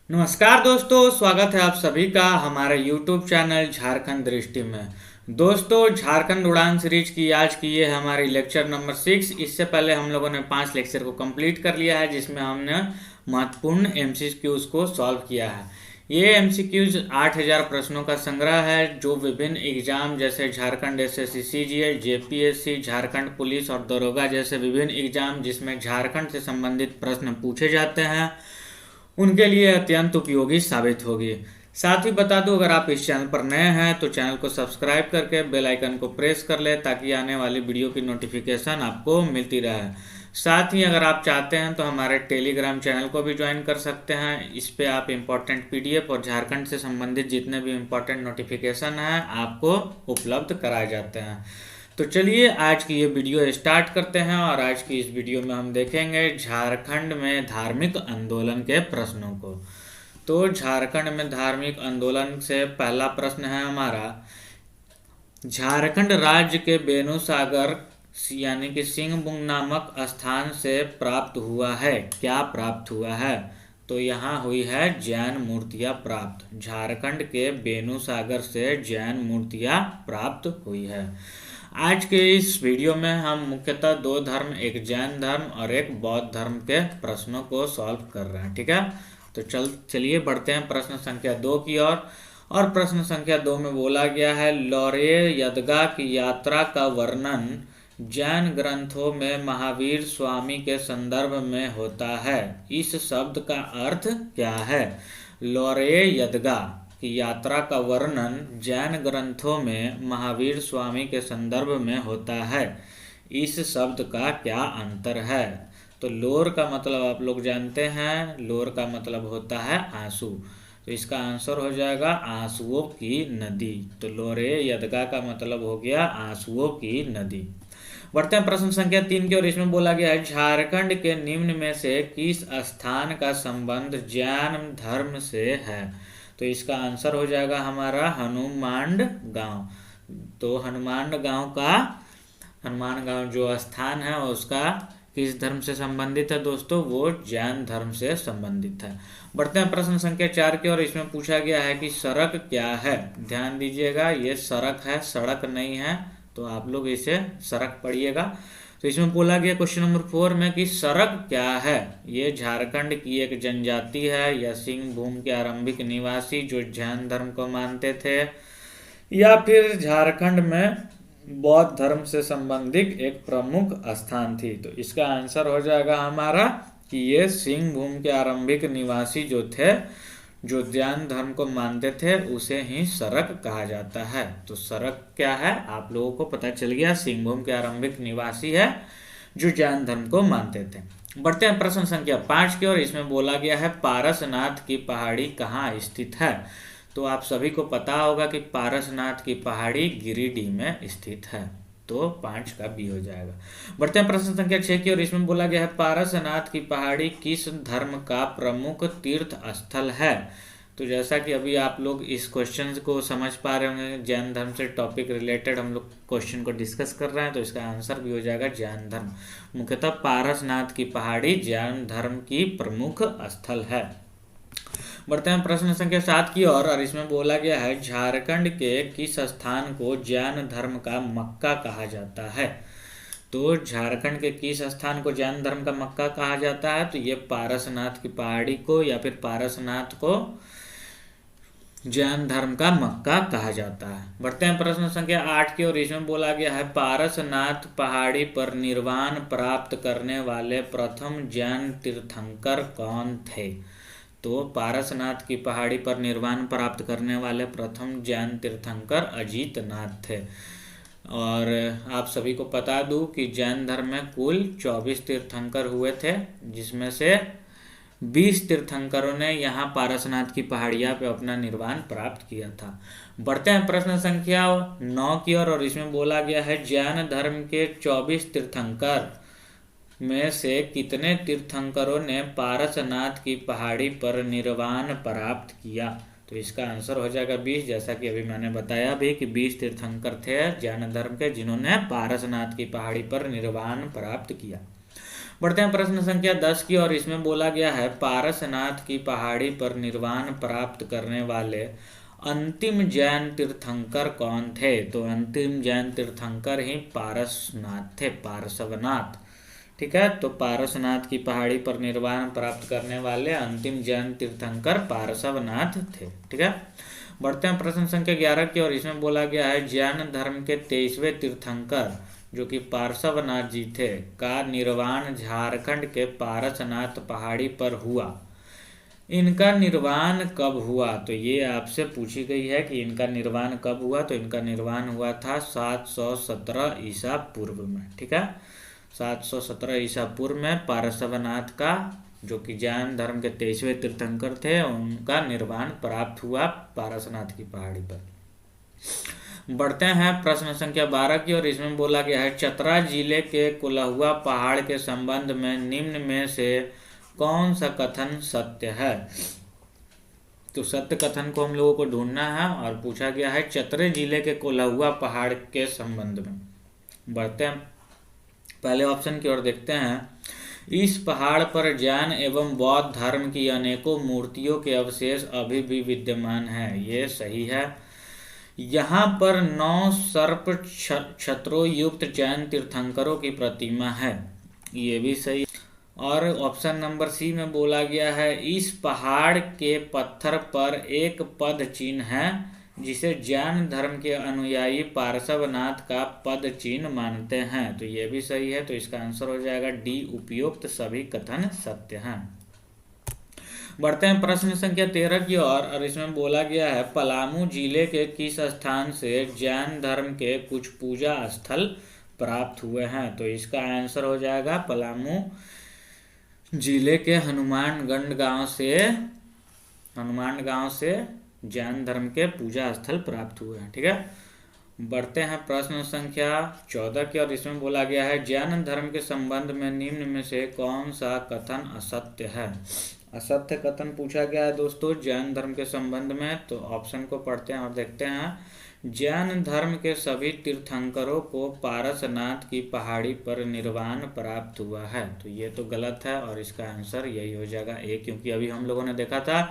नमस्कार दोस्तों, स्वागत है आप सभी का हमारे YouTube चैनल झारखंड दृष्टि में। दोस्तों, झारखंड उड़ान सीरीज की आज की ये है हमारी लेक्चर नंबर 6। इससे पहले हम लोगों ने 5 लेक्चर को कंप्लीट कर लिया है, जिसमें हमने महत्वपूर्ण MCQs को सॉल्व किया है। ये MCQs 8000 प्रश्नों का संग्रह है, जो विभिन्न एग्जाम जैसे Jharkhand SSC CGL, JPSC, Jharkhand police और दरोगा जैसे विभिन्न एग्जाम जिसमें झारखंड से संबंधित प्रश्न पूछे जाते हैं, उनके लिए अत्यंत उपयोगी साबित होगी। साथ ही बता दूं, अगर आप इस चैनल पर नए हैं तो चैनल को सब्सक्राइब करके बेल आइकन को प्रेस कर ले, ताकि आने वाली वीडियो की नोटिफिकेशन आपको मिलती रहे। साथ ही अगर आप चाहते हैं तो हमारे टेलीग्राम चैनल को भी ज्वाइन कर सकते हैं। इस पे आप इम्पोर्टेंट PDF और झारखंड से संबंधित जितने भी इम्पोर्टेंट नोटिफिकेशन हैं आपको उपलब्ध कराए जाते हैं। तो चलिए आज की ये वीडियो स्टार्ट करते हैं, और आज की इस वीडियो में हम देखेंगे झारखंड में धार्मिक आंदोलन के प्रश्नों को। तो झारखंड में धार्मिक आंदोलन से पहला प्रश्न है हमारा, झारखंड राज्य के बेनुसागर यानी कि सिंहभूम नामक स्थान से प्राप्त हुआ है, क्या प्राप्त हुआ है? तो यहाँ हुई है जैन मूर्तियाँ प्राप्त। झारखंड के बेनुसागर से जैन मूर्तियाँ प्राप्त हुई है। आज के इस वीडियो में हम मुख्यतः दो धर्म, एक जैन धर्म और एक बौद्ध धर्म के प्रश्नों को सॉल्व कर रहे हैं। ठीक है, तो चलिए बढ़ते हैं प्रश्न संख्या 2 की ओर। और प्रश्न संख्या 2 में बोला गया है, लौरेय यदगा की यात्रा का वर्णन जैन ग्रंथों में महावीर स्वामी के संदर्भ में होता है। इस शब्द का अर्थ क्या है? लौरेय यदगा की यात्रा का वर्णन जैन ग्रंथों में महावीर स्वामी के संदर्भ में होता है। इस शब्द का क्या अंतर है? तो लोर का मतलब आप लोग जानते हैं, लोर का मतलब होता है आंसू, तो इसका आंसर हो जाएगा आंसुओं की नदी। तो लोरे यदगा का मतलब हो गया आंसुओं की नदी। बढ़ते हैं प्रश्न संख्या 3 की ओर। इसमें बोला गया है, झारखंड के निम्न में से किस स्थान का संबंध जैन धर्म से है? तो इसका आंसर हो जाएगा हमारा हनुमान गांव। तो हनुमान गांव जो स्थान है उसका किस धर्म से संबंधित है दोस्तों? वो जैन धर्म से संबंधित है। बढ़ते हैं प्रश्न संख्या 4 की ओर। इसमें पूछा गया है कि सड़क क्या है? ध्यान दीजिएगा, ये सड़क है, सड़क नहीं है, तो आप लोग इसे सड़क पढ़िएगा। तो इसमें बोला गया क्वेश्चन नंबर 4 में कि सड़क क्या है? ये झारखंड की एक जनजाति है, या सिंहभूम के आरंभिक निवासी जो जैन धर्म को मानते थे, या फिर झारखंड में बौद्ध धर्म से संबंधित एक प्रमुख स्थान थी? तो इसका आंसर हो जाएगा हमारा कि ये सिंहभूम के आरंभिक निवासी जो थे, जो जैन धर्म को मानते थे, उसे ही सड़क कहा जाता है। तो सड़क क्या है आप लोगों को पता चल गया, सिंहभूम के आरंभिक निवासी है जो जैन धर्म को मानते थे। बढ़ते हैं प्रश्न संख्या 5 की ओर। इसमें बोला गया है, पारसनाथ की पहाड़ी कहाँ स्थित है? तो आप सभी को पता होगा कि पारसनाथ की पहाड़ी गिरिडीह में स्थित है। तो 5 का B हो जाएगा। बढ़ते हैं प्रश्न संख्या 6 की ओर। इसमें बोला गया है, पारसनाथ की पहाड़ी किस धर्म का प्रमुख तीर्थ स्थल है? तो जैसा कि अभी आप लोग इस क्वेश्चन को समझ पा रहे होंगे, जैन धर्म से टॉपिक रिलेटेड हम लोग क्वेश्चन को डिस्कस कर रहे हैं, तो इसका आंसर भी हो जाएगा जैन धर्म। मुख्यतः पारसनाथ की पहाड़ी जैन धर्म की प्रमुख स्थल है। बढ़ते हैं प्रश्न संख्या 7 की ओर। और इसमें बोला गया है, झारखंड के किस स्थान को जैन धर्म का मक्का कहा जाता है? तो झारखंड के किस स्थान को जैन धर्म का मक्का कहा जाता है? तो ये पारसनाथ की पहाड़ी को, या फिर पारसनाथ को जैन धर्म का मक्का कहा जाता है। बढ़ते हैं प्रश्न संख्या 8 की ओर। इसमें बोला गया है, पारसनाथ पहाड़ी पर निर्वाण प्राप्त करने वाले प्रथम जैन तीर्थंकर कौन थे? तो पारसनाथ की पहाड़ी पर निर्वाण प्राप्त करने वाले प्रथम जैन तीर्थंकर अजीतनाथ थे। और आप सभी को बता दूं कि जैन धर्म में कुल 24 तीर्थंकर हुए थे, जिसमें से 20 तीर्थंकरों ने यहाँ पारसनाथ की पहाड़िया पे अपना निर्वाण प्राप्त किया था। बढ़ते हैं प्रश्न संख्या 9 की ओर। और इसमें बोला गया है, जैन धर्म के 24 तीर्थंकर में से कितने तीर्थंकरों ने पारसनाथ की पहाड़ी पर निर्वाण प्राप्त किया? तो इसका आंसर हो जाएगा 20, जैसा कि अभी मैंने बताया भी कि 20 तीर्थंकर थे जैन धर्म के, जिन्होंने पारसनाथ की पहाड़ी पर निर्वाण प्राप्त किया। बढ़ते हैं प्रश्न संख्या 10 की और इसमें बोला गया है पारसनाथ की पहाड़ी पर निर्वाण प्राप्त करने वाले अंतिम जैन तीर्थंकर कौन थे। तो अंतिम जैन तीर्थंकर ही पारसनाथ थे, पार्श्वनाथ। ठीक है, तो पारसनाथ की पहाड़ी पर निर्वाण प्राप्त करने वाले अंतिम जैन तीर्थंकर पार्श्वनाथ थे। ठीक है, बढ़ते हैं प्रश्न संख्या 11 की और इसमें बोला गया है जैन धर्म के 23वें तीर्थंकर जो कि पार्श्वनाथ जी थे का निर्वाण झारखंड के पारसनाथ पहाड़ी पर हुआ। इनका निर्वाण कब हुआ, तो ये आपसे पूछी गई है कि इनका निर्वाण कब हुआ। तो इनका निर्वाण हुआ था 717 ईसा पूर्व में। ठीक है, 717 ईसा पूर्व में पारसवनाथ का जो कि जैन धर्म के 23वें तीर्थंकर थे उनका निर्वाण प्राप्त हुआ पारसनाथ की पहाड़ी पर। बढ़ते हैं प्रश्न संख्या 12 की और इसमें बोला गया है चतरा जिले के कोल्हुआ पहाड़ के संबंध में निम्न में से कौन सा कथन सत्य है। तो सत्य कथन को हम लोगों को ढूंढना है और पूछा गया है चतरे जिले के कोल्हुआ पहाड़ के संबंध में। बढ़ते हैं पहले ऑप्शन की ओर देखते हैं। इस पहाड़ पर जैन एवं बौद्ध धर्म की अनेकों मूर्तियों के अवशेष अभी भी विद्यमान हैं, ये सही है। यहाँ पर 9 सर्प छत्रों युक्त जैन तीर्थंकरों की प्रतिमा है, ये भी सही। और ऑप्शन नंबर सी में बोला गया है इस पहाड़ के पत्थर पर एक पद चिन्ह है जिसे जैन धर्म के अनुयायी पार्श्वनाथ का पद चिन्ह मानते हैं, तो ये भी सही है। तो इसका आंसर हो जाएगा डी, उपयुक्त सभी कथन सत्य हैं। बढ़ते हैं प्रश्न संख्या 13 की ओर और इसमें बोला गया है पलामू जिले के किस स्थान से जैन धर्म के कुछ पूजा स्थल प्राप्त हुए हैं। तो इसका आंसर हो जाएगा पलामू जिले के हनुमानगढ़ गांव से जैन धर्म के पूजा स्थल प्राप्त हुए हैं। ठीक है, बढ़ते हैं प्रश्न संख्या 14 की और इसमें बोला गया है जैन धर्म के संबंध में निम्न में से कौन सा कथन असत्य है। असत्य कथन पूछा गया है दोस्तों जैन धर्म के संबंध में। तो ऑप्शन को पढ़ते हैं और देखते हैं। जैन धर्म के सभी तीर्थंकरों को पारसनाथ की पहाड़ी पर निर्वाण प्राप्त हुआ है, तो ये तो गलत है और इसका आंसर यही हो जाएगा ए, क्योंकि अभी हम लोगों ने देखा था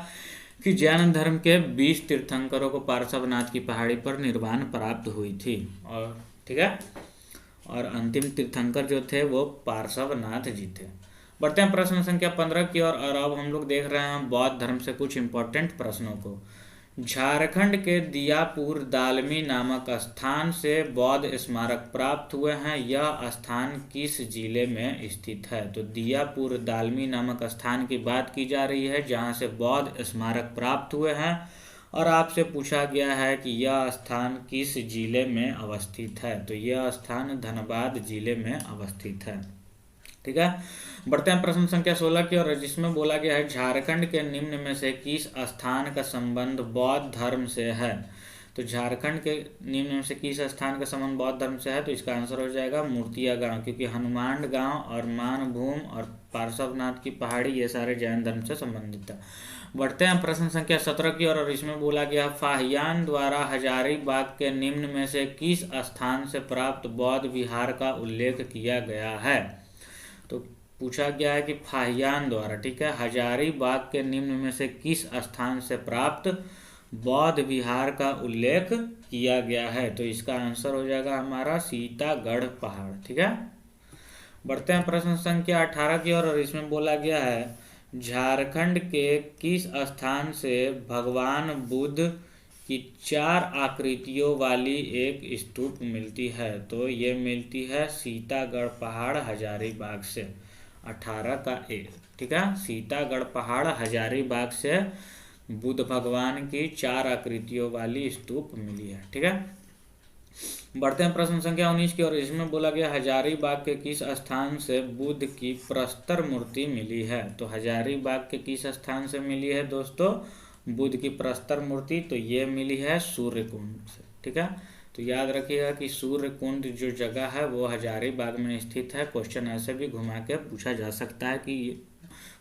कि जैन धर्म के 20 तीर्थंकरों को पार्श्वनाथ की पहाड़ी पर निर्वाण प्राप्त हुई थी। और ठीक है, और अंतिम तीर्थंकर जो थे वो पार्श्वनाथ जी थे। बढ़ते हैं प्रश्न संख्या 15 की और अब हम लोग देख रहे हैं बौद्ध धर्म से कुछ इंपॉर्टेंट प्रश्नों को। झारखंड के दियापुर दालमी नामक स्थान से बौद्ध स्मारक प्राप्त हुए हैं, यह स्थान किस जिले में स्थित है। तो दियापुर दालमी नामक स्थान की बात की जा रही है जहां से बौद्ध स्मारक प्राप्त हुए हैं और आपसे पूछा गया है कि यह स्थान किस जिले में अवस्थित है। तो यह स्थान धनबाद जिले में अवस्थित है। ठीक है, बढ़ते हैं प्रश्न संख्या 16 की और जिसमें बोला गया है झारखंड के निम्न में से किस स्थान का संबंध बौद्ध धर्म से है। तो झारखंड के निम्न में से किस स्थान का संबंध बौद्ध धर्म से है, तो इसका आंसर हो जाएगा मूर्तिया गांव, क्योंकि हनुमान गांव और मानभूम और पार्श्वनाथ की पहाड़ी ये सारे जैन धर्म से संबंधित है। बढ़ते हैं प्रश्न संख्या 17 की और इसमें बोला गया फाहियान द्वारा हजारीबाग के निम्न में से किस स्थान से प्राप्त बौद्ध विहार का उल्लेख किया गया है। तो पूछा गया है कि फाहियान द्वारा, ठीक है, हजारीबाग के निम्न में से किस स्थान से प्राप्त बौद्ध विहार का उल्लेख किया गया है। तो इसका आंसर हो जाएगा हमारा सीतागढ़ पहाड़। ठीक है, बढ़ते हैं प्रश्न संख्या 18 की और इसमें बोला गया है झारखंड के किस स्थान से भगवान बुद्ध की 4 आकृतियों वाली एक स्तूप मिलती है। तो ये मिलती है सीतागढ़ पहाड़ हजारीबाग से, 18 का ए। ठीक है, सीतागढ़ पहाड़ हजारीबाग से बुद्ध भगवान की 4 आकृतियों वाली स्तूप मिली है। ठीक है, बढ़ते हैं प्रश्न संख्या 19 की और इसमें बोला गया हजारीबाग के किस स्थान से बुद्ध की प्रस्तर मूर्ति मिली है। तो हजारीबाग के किस स्थान से मिली है दोस्तों बुद्ध की प्रस्तर मूर्ति, तो ये मिली है सूर्यकुंड से। ठीक है, तो याद रखिएगा कि सूर्यकुंड जो जगह है वो हजारीबाग में स्थित है। क्वेश्चन ऐसे भी घुमा के पूछा जा सकता है कि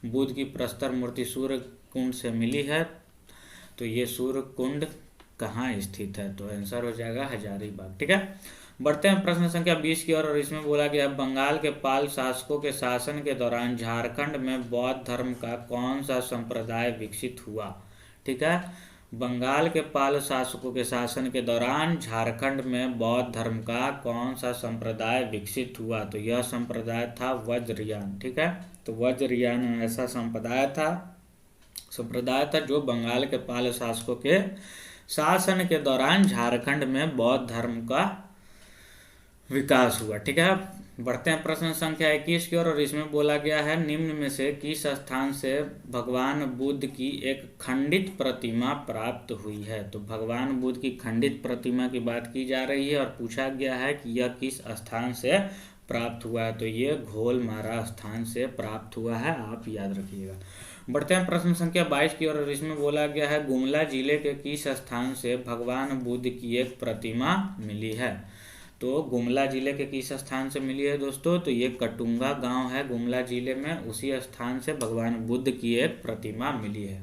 बुद्ध की प्रस्तर मूर्ति सूर्यकुंड से मिली है, तो ये सूर्यकुंड कहाँ स्थित है। तो आंसर हो जाएगा हजारीबाग। ठीक है, बढ़ते हैं प्रश्न संख्या 20 की ओर और इसमें बोला गया बंगाल के पाल शासकों के शासन के दौरान झारखंड में बौद्ध धर्म का कौन सा संप्रदाय विकसित हुआ। ठीक है, बंगाल के पाल शासकों के शासन के दौरान झारखंड में बौद्ध धर्म का कौन सा संप्रदाय विकसित हुआ, तो यह संप्रदाय था वज्रयान। ठीक है, तो वज्रयान ऐसा संप्रदाय था जो बंगाल के पाल शासकों के शासन के दौरान झारखंड में बौद्ध धर्म का विकास हुआ। ठीक है, बढ़ते हैं प्रश्न संख्या 21 की ओर और इसमें बोला गया है निम्न में से किस स्थान से भगवान बुद्ध की एक खंडित प्रतिमा प्राप्त हुई है। तो भगवान बुद्ध की खंडित प्रतिमा की बात की जा रही है और पूछा गया है कि यह किस स्थान से प्राप्त हुआ है, तो ये घोलमारा स्थान से प्राप्त हुआ है, आप याद रखिएगा। बढ़ते हैं प्रश्न संख्या 22 की ओर और इसमें बोला गया है गुमला जिले के किस स्थान से भगवान बुद्ध की एक प्रतिमा मिली है। तो गुमला जिले के किस स्थान से मिली है दोस्तों, तो ये कटुंगा गांव है गुमला जिले में, उसी स्थान से भगवान बुद्ध की एक प्रतिमा मिली है।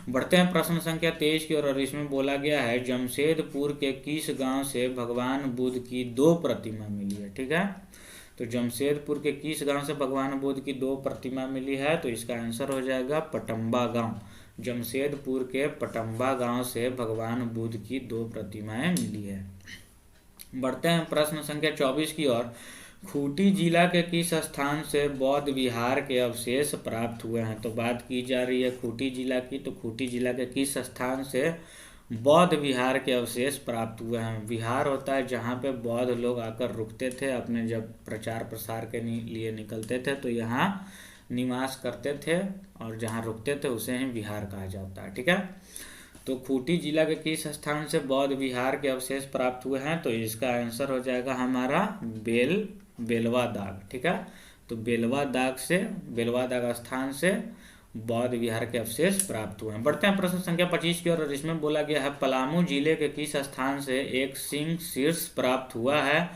बढ़ते हैं प्रश्न संख्या 23 की ओर और इसमें बोला गया है जमशेदपुर के किस गांव से भगवान बुद्ध की 2 प्रतिमा मिली है। ठीक है, तो जमशेदपुर के किस गांव से भगवान बुद्ध की 2 प्रतिमा मिली है, तो इसका आंसर हो जाएगा पटम्बा गांव। जमशेदपुर के पटम्बा गांव से भगवान बुद्ध की 2 प्रतिमाएं मिली है। बढ़ते हैं प्रश्न संख्या 24 की ओर खूंटी जिला के किस स्थान से बौद्ध विहार के अवशेष प्राप्त हुए हैं। तो बात की जा रही है खूंटी जिला की, तो खूंटी जिला के किस स्थान से बौद्ध विहार के अवशेष प्राप्त हुए हैं। विहार होता है जहाँ पे बौद्ध लोग आकर रुकते थे, अपने जब प्रचार प्रसार के लिए निकलते थे तो यहाँ निवास करते थे और जहाँ रुकते थे उसे ही विहार कहा जाता है। ठीक है, तो खूंटी जिला के किस स्थान से बौद्ध विहार के अवशेष प्राप्त हुए हैं, तो इसका आंसर हो जाएगा हमारा बेलवा दाग। ठीक है, तो बेलवा दाग स्थान से बौद्ध विहार के अवशेष प्राप्त हुए हैं। बढ़ते हैं प्रश्न संख्या 25 की ओर और इसमें बोला गया है पलामू जिले के किस स्थान से एक सिंह शीर्ष प्राप्त हुआ है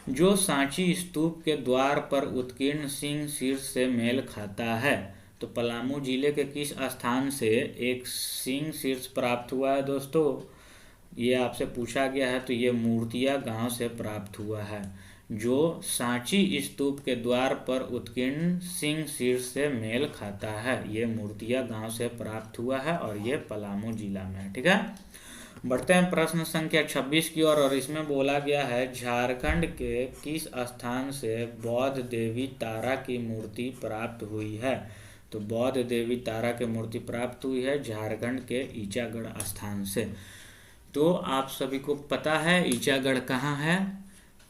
जो सांची स्तूप के द्वार पर उत्कीर्ण सिंह शीर्ष से मेल खाता है। तो पलामू जिले के किस स्थान से एक सिंह शीर्ष प्राप्त हुआ है दोस्तों, ये आपसे पूछा गया है, तो ये मूर्तिया गांव से प्राप्त हुआ है जो सांची स्तूप के द्वार पर उत्कीर्ण सिंह शीर्ष से मेल खाता है। ये मूर्तिया गांव से प्राप्त हुआ है और ये पलामू जिला में है। ठीक है, बढ़ते हैं प्रश्न संख्या 26 की ओर और इसमें बोला गया है झारखंड के किस स्थान से बौद्ध देवी तारा की मूर्ति प्राप्त हुई है। तो बौद्ध देवी तारा की मूर्ति प्राप्त हुई है झारखंड के ईचागढ़ स्थान से। तो आप सभी को पता है ईचागढ़ कहाँ है,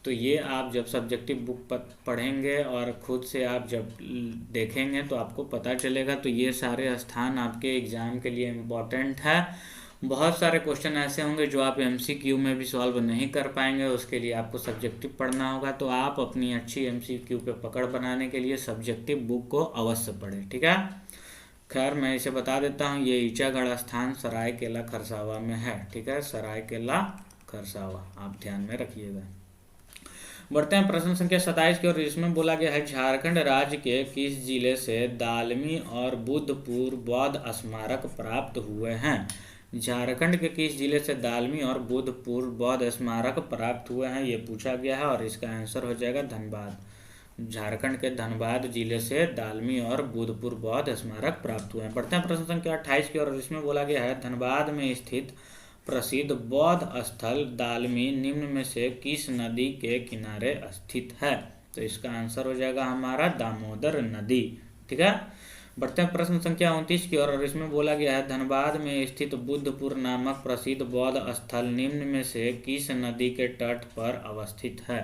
तो ये आप जब सब्जेक्टिव बुक पढ़ेंगे और खुद से आप जब देखेंगे तो आपको पता चलेगा। तो ये सारे स्थान आपके एग्ज़ाम के लिए इम्पोर्टेंट है। बहुत सारे क्वेश्चन ऐसे होंगे जो आप MCQ में भी सॉल्व नहीं कर पाएंगे, उसके लिए आपको सब्जेक्टिव पढ़ना होगा। तो आप अपनी अच्छी MCQ पे पकड़ बनाने के लिए सब्जेक्टिव बुक को अवश्य पढ़ें। ठीक है, खैर मैं इसे बता देता हूँ, ये ईचागढ़ स्थान सरायकेला खरसावा में है। ठीक है, सरायकेला खरसावा, आप ध्यान में रखिएगा। बढ़ते हैं प्रश्न संख्या 27 की ओर इसमें बोला गया है झारखंड राज्य के किस जिले से दालमी और बुद्धपुर बौद्ध स्मारक प्राप्त हुए हैं। झारखंड के किस जिले से दालमी और बुद्धपुर बौद्ध स्मारक प्राप्त हुए हैं, ये पूछा गया है और इसका आंसर हो जाएगा धनबाद। झारखंड के धनबाद जिले से दालमी और बुद्धपुर बौद्ध स्मारक प्राप्त हुए हैं। बढ़ते हैं प्रश्न संख्या 28 की ओर और इसमें बोला गया है धनबाद में स्थित प्रसिद्ध बौद्ध स्थल दालमी निम्न में से किस नदी के किनारे स्थित है। तो इसका आंसर हो जाएगा हमारा दामोदर नदी। ठीक है, बढ़ते हैं प्रश्न संख्या 29 की ओर और इसमें बोला गया है धनबाद में स्थित बुद्धपुर नामक प्रसिद्ध बौद्ध स्थल निम्न में से किस नदी के तट पर अवस्थित है।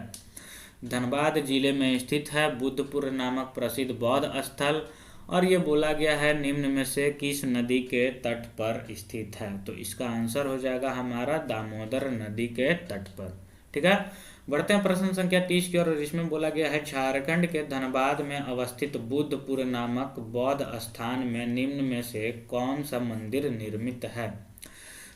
धनबाद जिले में स्थित है बुद्धपुर नामक प्रसिद्ध बौद्ध स्थल और ये बोला गया है निम्न में से किस नदी के तट पर स्थित है। तो इसका आंसर हो जाएगा हमारा दामोदर नदी के तट पर। ठीक है, बढ़ते हैं प्रश्न संख्या 30 की ओर और इसमें बोला गया है झारखंड के धनबाद में अवस्थित बुद्धपुर नामक बौद्ध स्थान में निम्न में से कौन सा मंदिर निर्मित है।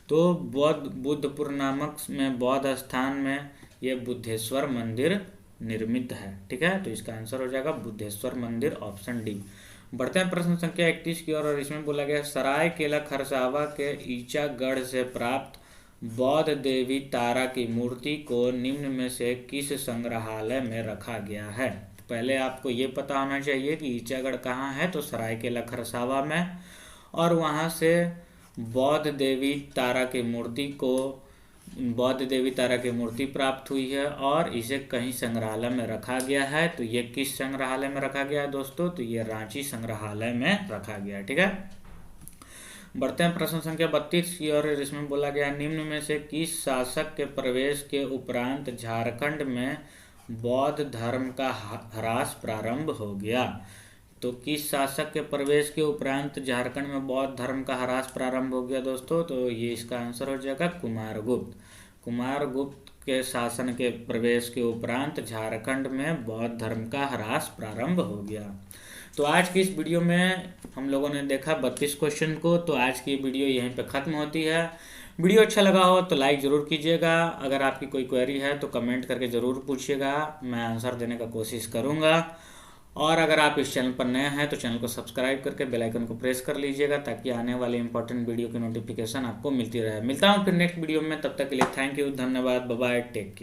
तो बुद्धपुर नामक में बौद्ध स्थान में ये बुद्धेश्वर मंदिर निर्मित है। ठीक है, तो इसका आंसर हो जाएगा बुद्धेश्वर मंदिर, ऑप्शन डी। बढ़ते हैं प्रश्न संख्या 31 की ओर और इसमें बोला गया सरायकेला खरसावा के ईचागढ़ से प्राप्त बौद्ध देवी तारा की मूर्ति को निम्न में से किस संग्रहालय में रखा गया है? पहले आपको ये पता होना चाहिए कि ईचागढ़ कहाँ है, तो सरायकेला खरसावा में, और वहाँ से बौद्ध देवी तारा की मूर्ति को बौद्ध देवी तारा की मूर्ति प्राप्त हुई है और इसे कहीं संग्रहालय में रखा गया है। तो ये किस संग्रहालय में रखा गया है दोस्तों? तो ये रांची संग्रहालय में रखा गया है। ठीक है, बढ़ते हैं प्रश्न संख्या 32 की और इसमें बोला गया निम्न में से किस शासक के प्रवेश के उपरांत झारखंड में बौद्ध धर्म का ह्रास प्रारंभ हो गया? तो किस शासक के प्रवेश के उपरांत झारखंड में बौद्ध धर्म का ह्रास प्रारंभ हो गया दोस्तों? तो ये इसका आंसर हो जाएगा कुमारगुप्त। कुमारगुप्त के शासन के प्रवेश के उपरांत झारखंड में बौद्ध धर्म का ह्रास प्रारंभ हो गया। तो आज की इस वीडियो में हम लोगों ने देखा 32 क्वेश्चन को। तो आज की वीडियो यहीं पे ख़त्म होती है। वीडियो अच्छा लगा हो तो लाइक ज़रूर कीजिएगा। अगर आपकी कोई क्वेरी है तो कमेंट करके ज़रूर पूछिएगा, मैं आंसर देने का कोशिश करूँगा। और अगर आप इस चैनल पर नए हैं तो चैनल को सब्सक्राइब करके बेल आइकन को प्रेस कर लीजिएगा ताकि आने वाले इंपॉर्टेंट वीडियो की नोटिफिकेशन आपको मिलती रहे। मिलता हूँ फिर नेक्स्ट वीडियो में, तब तक के लिए थैंक यू, धन्यवाद, बाय बाय, टेक केयर।